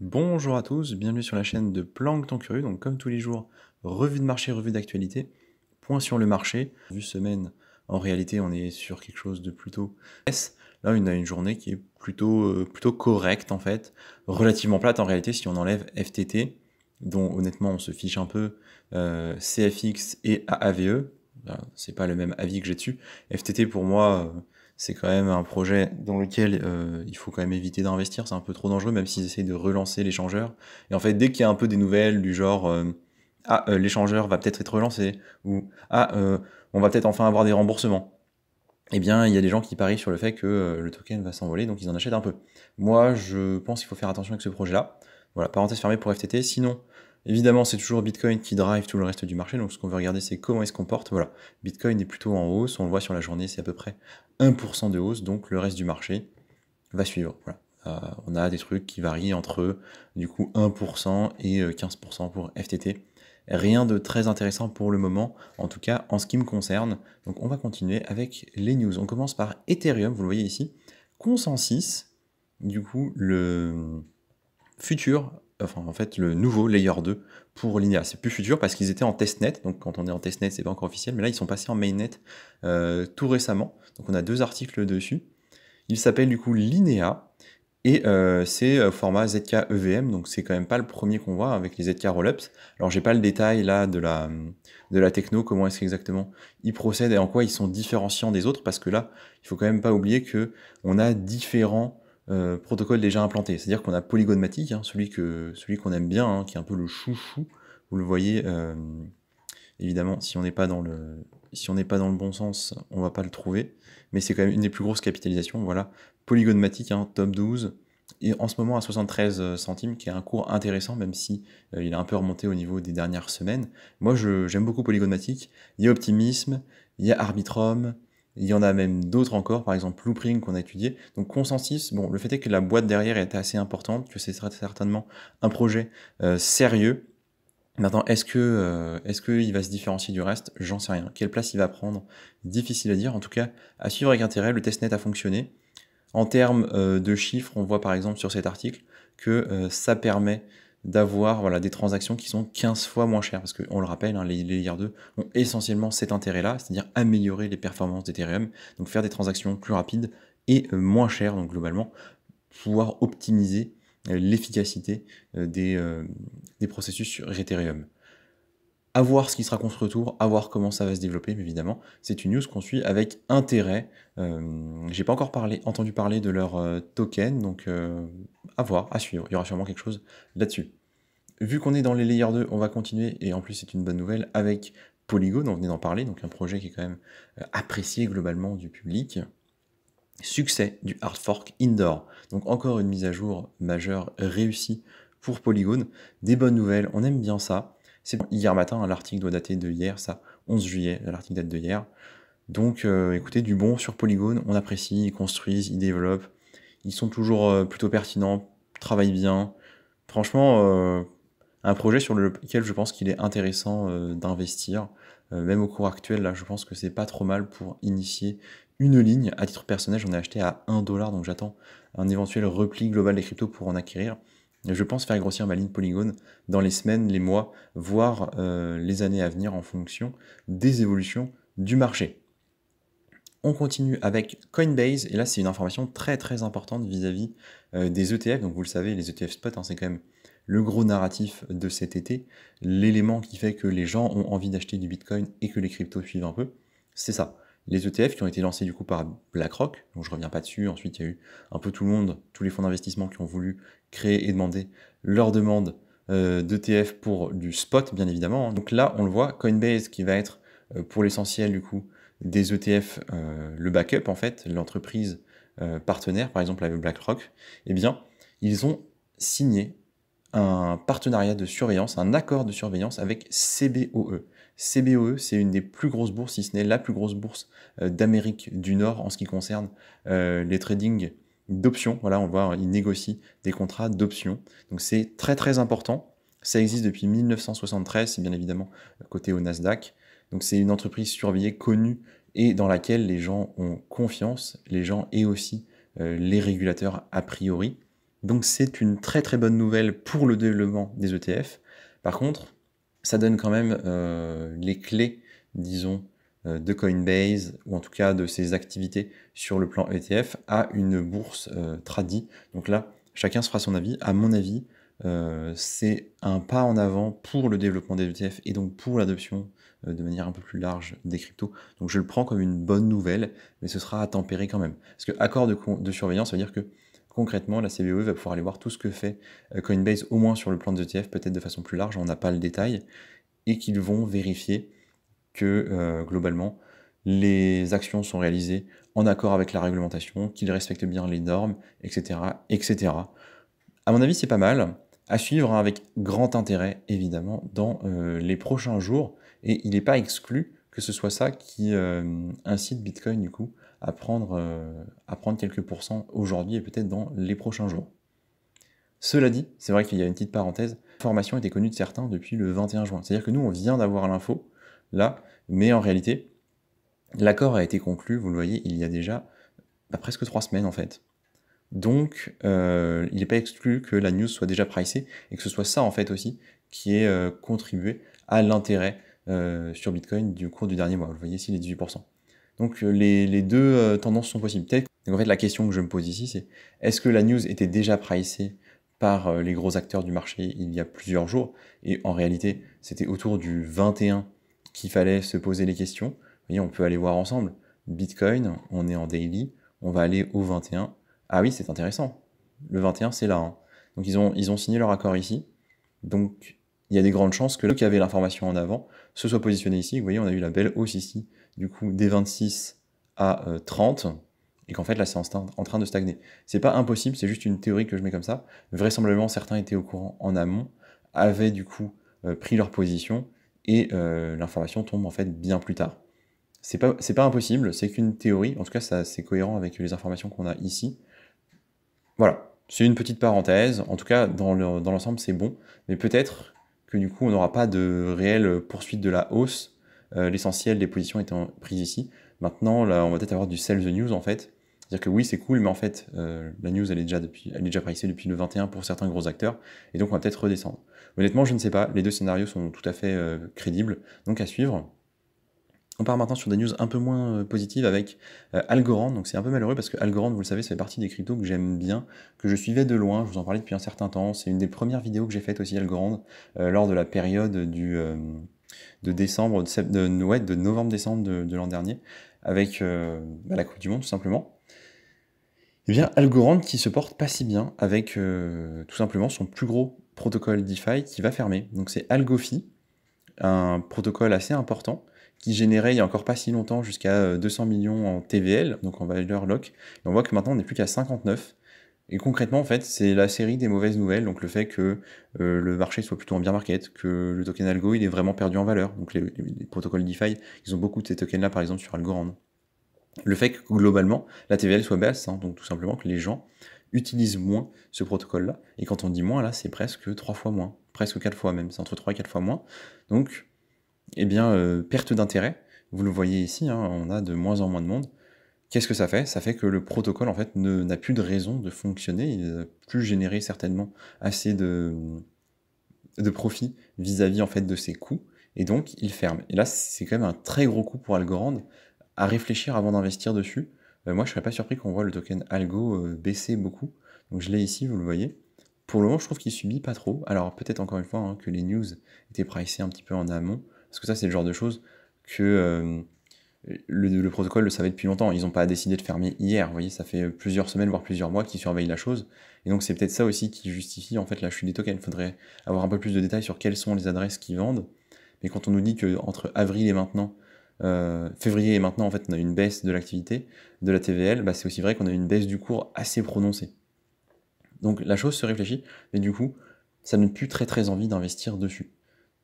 Bonjour à tous, bienvenue sur la chaîne de Plancton Curieux. Donc comme tous les jours, revue de marché, revue d'actualité, point sur le marché. Vue semaine, en réalité on est sur quelque chose de plutôt S. Là on a une journée qui est plutôt correcte en fait, relativement plate en réalité si on enlève FTT, dont honnêtement on se fiche un peu, CFX et AAVE. C'est pas le même avis que j'ai dessus. FTT pour moi, c'est quand même un projet dans lequel il faut quand même éviter d'investir, c'est un peu trop dangereux, même s'ils essayent de relancer l'échangeur. Et en fait, dès qu'il y a un peu des nouvelles du genre l'échangeur va peut-être être relancé, ou on va peut-être enfin avoir des remboursements, eh bien, il y a des gens qui parient sur le fait que le token va s'envoler, donc ils en achètent un peu. Moi, je pense qu'il faut faire attention avec ce projet-là. Voilà, parenthèse fermée pour FTT. Sinon, évidemment, c'est toujours Bitcoin qui drive tout le reste du marché, donc ce qu'on veut regarder, c'est comment il se comporte. Voilà, Bitcoin est plutôt en hausse, on le voit sur la journée, c'est à peu près 1% de hausse, donc le reste du marché va suivre. Voilà. On a des trucs qui varient entre du coup 1% et 15% pour FTT. Rien de très intéressant pour le moment, en tout cas en ce qui me concerne. Donc on va continuer avec les news. On commence par Ethereum, vous le voyez ici. Consensus, du coup le futur, enfin en fait le nouveau Layer 2 pour Linea. C'est plus futur parce qu'ils étaient en testnet, donc quand on est en testnet c'est pas encore officiel, mais là ils sont passés en mainnet tout récemment. Donc on a deux articles dessus. Il s'appelle du coup Linea, et c'est format ZK EVM, donc c'est quand même pas le premier qu'on voit avec les ZK Rollups. Alors j'ai pas le détail là de la techno, comment est-ce qu'exactement ils procèdent et en quoi ils sont différenciants des autres, parce que là, il faut quand même pas oublier que on a différents protocoles déjà implantés. C'est-à-dire qu'on a Polygonmatic, hein, celui qu'on aime bien, hein, qui est un peu le chouchou, vous le voyez, évidemment, si on n'est pas dans le bon sens, on va pas le trouver, mais c'est quand même une des plus grosses capitalisations. Voilà, Polygonmatic, hein, top 12, et en ce moment à 73 centimes, qui est un cours intéressant, même si il a un peu remonté au niveau des dernières semaines. Moi, j'aime beaucoup Polygonmatic. Il y a Optimism, il y a Arbitrum, il y en a même d'autres encore, par exemple Loopring qu'on a étudié. Donc Consensus, bon, le fait est que la boîte derrière est assez importante, que c'est certainement un projet sérieux. Maintenant, est-ce qu'il va se différencier du reste? J'en sais rien. Quelle place il va prendre? Difficile à dire. En tout cas, à suivre avec intérêt, le testnet a fonctionné. En termes de chiffres, on voit par exemple sur cet article que ça permet d'avoir voilà, des transactions qui sont 15 fois moins chères. Parce qu'on le rappelle, hein, les Layer 2 ont essentiellement cet intérêt-là, c'est-à-dire améliorer les performances d'Ethereum, donc faire des transactions plus rapides et moins chères, donc globalement, pouvoir optimiser l'efficacité des processus sur Ethereum. À voir ce qui sera construit autour, à voir comment ça va se développer, mais évidemment, c'est une news qu'on suit avec intérêt. J'ai pas encore entendu parler de leur token, donc à voir, à suivre. Il y aura sûrement quelque chose là-dessus. Vu qu'on est dans les layers 2, on va continuer, et en plus c'est une bonne nouvelle, avec Polygon, on venait d'en parler, donc un projet qui est quand même apprécié globalement du public. Succès du hard fork indoor. Donc encore une mise à jour majeure réussie pour Polygon. Des bonnes nouvelles, on aime bien ça. C'est hier matin, hein, l'article doit dater de hier, ça, 11 juillet, l'article date de hier. Donc écoutez, du bon sur Polygon, on apprécie, ils construisent, ils développent, ils sont toujours plutôt pertinents, travaillent bien. Franchement, un projet sur lequel je pense qu'il est intéressant d'investir. Même au cours actuel, là, je pense que c'est pas trop mal pour initier une ligne. À titre personnel, j'en ai acheté à 1 $, donc j'attends un éventuel repli global des cryptos pour en acquérir. Je pense faire grossir ma ligne Polygon dans les semaines, les mois, voire les années à venir en fonction des évolutions du marché. On continue avec Coinbase, et là c'est une information très très importante vis-à-vis des ETF. Donc vous le savez, les ETF spot, hein, c'est quand même le gros narratif de cet été, l'élément qui fait que les gens ont envie d'acheter du Bitcoin et que les cryptos suivent un peu, c'est ça. Les ETF qui ont été lancés du coup par BlackRock, donc je reviens pas dessus, ensuite il y a eu un peu tout le monde, tous les fonds d'investissement qui ont voulu créer et demander leur demande d'ETF pour du spot bien évidemment. Donc là on le voit, Coinbase qui va être pour l'essentiel du coup des ETF, le backup en fait, l'entreprise partenaire par exemple avec BlackRock, eh bien ils ont signé un partenariat de surveillance, un accord de surveillance avec CBOE. CBOE, c'est une des plus grosses bourses, si ce n'est la plus grosse bourse d'Amérique du Nord en ce qui concerne les tradings d'options. Voilà, on voit, ils négocient des contrats d'options. Donc c'est très très important. Ça existe depuis 1973, c'est bien évidemment coté au Nasdaq. Donc c'est une entreprise surveillée, connue, et dans laquelle les gens ont confiance, les gens et aussi les régulateurs a priori. Donc c'est une très très bonne nouvelle pour le développement des ETF. Par contre, ça donne quand même les clés, disons, de Coinbase, ou en tout cas de ses activités sur le plan ETF, à une bourse tradie. Donc là, chacun se fera son avis. À mon avis, c'est un pas en avant pour le développement des ETF et donc pour l'adoption de manière un peu plus large des cryptos. Donc je le prends comme une bonne nouvelle, mais ce sera à tempérer quand même. Parce que accord de surveillance, ça veut dire que concrètement, la CBOE va pouvoir aller voir tout ce que fait Coinbase, au moins sur le plan des ETF, peut-être de façon plus large, on n'a pas le détail, et qu'ils vont vérifier que globalement, les actions sont réalisées en accord avec la réglementation, qu'ils respectent bien les normes, etc., etc. À mon avis, c'est pas mal. À suivre, hein, avec grand intérêt, évidemment, dans les prochains jours. Et il n'est pas exclu que ce soit ça qui incite Bitcoin, du coup, à prendre quelques pourcents aujourd'hui et peut-être dans les prochains jours. Cela dit, c'est vrai qu'il y a une petite parenthèse, l'information était connue de certains depuis le 21 juin. C'est-à-dire que nous, on vient d'avoir l'info, là, mais en réalité, l'accord a été conclu, vous le voyez, il y a déjà presque 3 semaines, en fait. Donc, il n'est pas exclu que la news soit déjà pricée, et que ce soit ça, en fait, aussi, qui ait contribué à l'intérêt sur Bitcoin du cours du dernier mois. Vous le voyez ici, les 18%. Donc, les deux tendances sont possibles. Donc, en fait, la question que je me pose ici, c'est est-ce que la news était déjà pricée par les gros acteurs du marché il y a plusieurs jours, et en réalité, c'était autour du 21 qu'il fallait se poser les questions. Vous voyez, on peut aller voir ensemble. Bitcoin, on est en daily, on va aller au 21. Ah oui, c'est intéressant. Le 21, c'est là. Hein. Donc ils ont signé leur accord ici. Donc il y a des grandes chances que ceux qui avaient l'information en avant se soient positionnés ici. Vous voyez, on a eu la belle hausse ici, du coup, des 26 à 30. Et qu'en fait, là, c'est en train de stagner. C'est pas impossible, c'est juste une théorie que je mets comme ça. Vraisemblablement, certains étaient au courant en amont, avaient du coup pris leur position, et l'information tombe en fait bien plus tard. C'est pas impossible, c'est qu'une théorie. En tout cas, c'est cohérent avec les informations qu'on a ici. Voilà, c'est une petite parenthèse. En tout cas, dans l'ensemble, c'est bon. Mais peut-être que du coup, on n'aura pas de réelle poursuite de la hausse. L'essentiel des positions étant prises ici. Maintenant, là, on va peut-être avoir du sell the news, en fait. C'est-à-dire que oui, c'est cool, mais en fait, la news, elle est déjà pricée depuis le 21 pour certains gros acteurs. Et donc, on va peut-être redescendre. Honnêtement, je ne sais pas. Les deux scénarios sont tout à fait crédibles. Donc, à suivre. On part maintenant sur des news un peu moins positives avec Algorand. Donc c'est un peu malheureux parce que Algorand, vous le savez, ça fait partie des cryptos que j'aime bien, que je suivais de loin. Je vous en parlais depuis un certain temps. C'est une des premières vidéos que j'ai faites aussi, Algorand, lors de la période de novembre-décembre de l'an dernier, avec la Coupe du Monde, tout simplement. Et bien, Algorand qui se porte pas si bien avec tout simplement son plus gros protocole DeFi qui va fermer. Donc c'est Algofi, un protocole assez important, qui générait il n'y a encore pas si longtemps jusqu'à 200 millions en TVL, donc en valeur lock, et on voit que maintenant on n'est plus qu'à 59. Et concrètement, en fait, c'est la série des mauvaises nouvelles, donc le fait que le marché soit plutôt en bear market, que le token Algo, il est vraiment perdu en valeur. Donc les protocoles DeFi, ils ont beaucoup de ces tokens-là, par exemple, sur Algorand. Le fait que globalement, la TVL soit basse, hein, donc tout simplement que les gens utilisent moins ce protocole-là. Et quand on dit moins, là, c'est presque 3 fois moins, presque 4 fois même, c'est entre 3 et 4 fois moins. Donc, eh bien, perte d'intérêt. Vous le voyez ici, hein, on a de moins en moins de monde. Qu'est-ce que ça fait? Ça fait que le protocole, en fait, n'a plus de raison de fonctionner. Il n'a plus généré certainement assez de profit vis-à-vis en fait, de ses coûts. Et donc, il ferme. Et là, c'est quand même un très gros coup pour Algorand à réfléchir avant d'investir dessus. Moi, je serais pas surpris qu'on voit le token Algo baisser beaucoup. Donc, je l'ai ici, vous le voyez. Pour le moment, je trouve qu'il subit pas trop. Alors, peut-être encore une fois hein, que les news étaient pricées un petit peu en amont. Parce que ça, c'est le genre de choses que le protocole le savait depuis longtemps. Ils n'ont pas décidé de fermer hier. Vous voyez, ça fait plusieurs semaines, voire plusieurs mois qu'ils surveillent la chose. Et donc, c'est peut-être ça aussi qui justifie en fait la chute des tokens. Il faudrait avoir un peu plus de détails sur quelles sont les adresses qui vendent. Mais quand on nous dit qu'entre avril et maintenant, février et maintenant, en fait, on a une baisse de l'activité de la TVL, bah, c'est aussi vrai qu'on a une baisse du cours assez prononcée. Donc, la chose se réfléchit, mais du coup, ça ne donne plus très très envie d'investir dessus.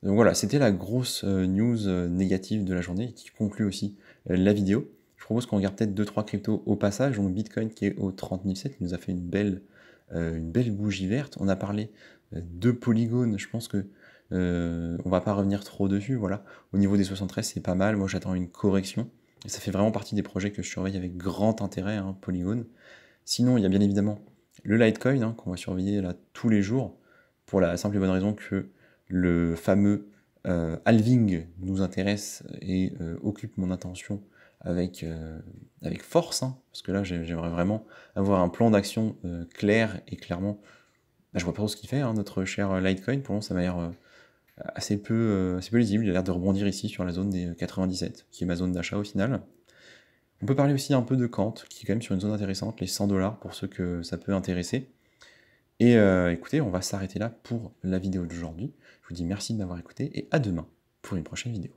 Donc voilà, c'était la grosse news négative de la journée qui conclut aussi la vidéo. Je propose qu'on regarde peut-être 2-3 cryptos au passage. Donc Bitcoin qui est au 30 007, il nous a fait une belle bougie verte. On a parlé de Polygon, je pense que on va pas revenir trop dessus. Voilà. Au niveau des 73, c'est pas mal. Moi, j'attends une correction. Et ça fait vraiment partie des projets que je surveille avec grand intérêt, hein, Polygon. Sinon, il y a bien évidemment Le Litecoin, hein, qu'on va surveiller là tous les jours, pour la simple et bonne raison que le fameux halving nous intéresse et occupe mon attention avec force, hein, parce que là j'aimerais vraiment avoir un plan d'action clair et clairement, bah, je vois pas trop ce qu'il fait, hein, notre cher Litecoin. Pour l'instant ça m'a l'air assez peu lisible. Il a l'air de rebondir ici sur la zone des 97, qui est ma zone d'achat au final. On peut parler aussi un peu de Kant, qui est quand même sur une zone intéressante, les 100 $ pour ceux que ça peut intéresser. Et écoutez, on va s'arrêter là pour la vidéo d'aujourd'hui. Je vous dis merci de m'avoir écouté et à demain pour une prochaine vidéo.